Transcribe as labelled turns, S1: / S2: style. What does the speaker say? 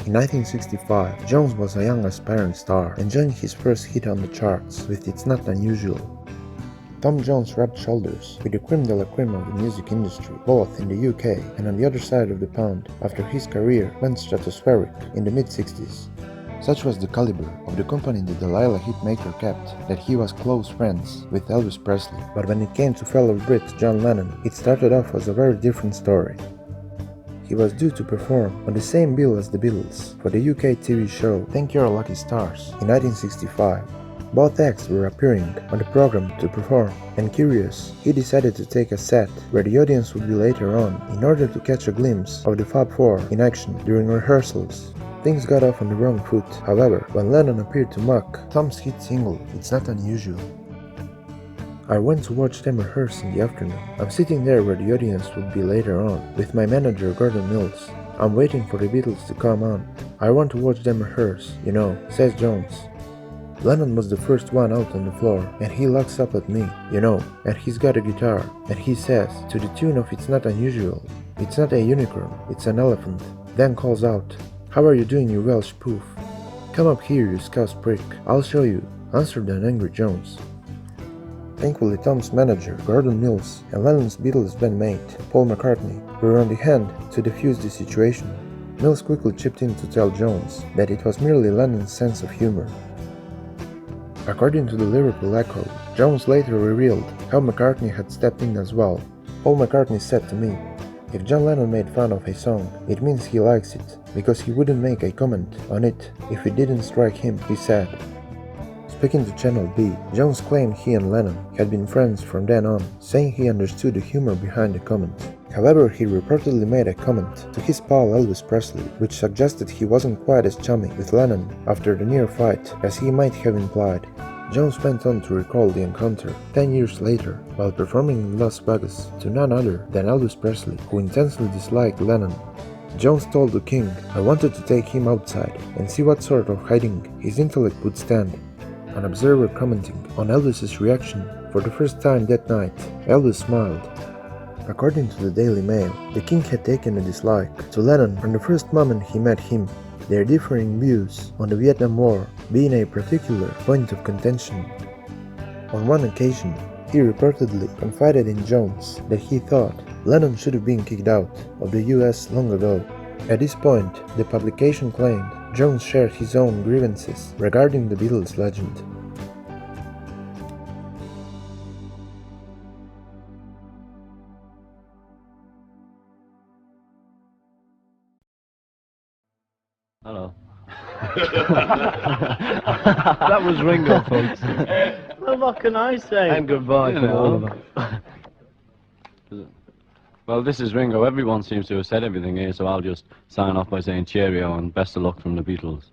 S1: In 1965, Jones was a young aspiring star, enjoying his first hit on the charts with It's Not Unusual. Tom Jones rubbed shoulders with the creme de la creme of the music industry, both in the UK and on the other side of the pond, after his career went stratospheric in the mid-60s. Such was the caliber of the company the Delilah hitmaker kept that he was close friends with Elvis Presley, but when it came to fellow Brit John Lennon, it started off as a very different story. He was due to perform on the same bill as the Beatles for the UK TV show Thank Your Lucky Stars in 1965. Both acts were appearing on the program to perform, and curious, he decided to take a set where the audience would be later on in order to catch a glimpse of the Fab Four in action during rehearsals. Things got off on the wrong foot, however, when Lennon appeared to mock Tom's hit single It's Not Unusual. I went to watch them rehearse in the afternoon. I'm sitting there where the audience would be later on, with my manager Gordon Mills. I'm waiting for the Beatles to come on. I want to watch them rehearse, says Jones. Lennon was the first one out on the floor, and he looks up at me, and he's got a guitar, and he says, to the tune of It's Not Unusual, "It's not a unicorn, it's an elephant," then calls out, "How are you doing, you Welsh poof?" "Come up here, you scouse prick, I'll show you," answered an angry Jones. Thankfully, Tom's manager, Gordon Mills, and Lennon's Beatles bandmate, Paul McCartney, were on the hand to defuse the situation. Mills quickly chipped in to tell Jones that it was merely Lennon's sense of humor. According to the lyrical echo, Jones later revealed how McCartney had stepped in as well. Paul McCartney said to me, "If John Lennon made fun of a song, it means he likes it, because he wouldn't make a comment on it if it didn't strike him," he said. Speaking to Channel B, Jones claimed he and Lennon had been friends from then on, saying he understood the humor behind the comment. However, he reportedly made a comment to his pal Elvis Presley, which suggested he wasn't quite as chummy with Lennon after the near fight as he might have implied. Jones went on to recall the encounter 10 years later, while performing in Las Vegas, to none other than Elvis Presley, who intensely disliked Lennon. Jones told the King, "I wanted to take him outside and see what sort of hiding his intellect would stand." An observer commenting on Elvis's reaction for the first time that night, Elvis smiled. According to the Daily Mail, the King had taken a dislike to Lennon from the first moment he met him, their differing views on the Vietnam War being a particular point of contention. On one occasion, he reportedly confided in Jones that he thought Lennon should have been kicked out of the US long ago. At this point, the publication claimed Jones shared his own grievances regarding the Beatles legend.
S2: Hello.
S3: That was Ringo, folks.
S4: Well, what can I say?
S3: And goodbye from all of us.
S2: Well, this is Ringo. Everyone seems to have said everything here, so I'll just sign off by saying cheerio and best of luck from the Beatles.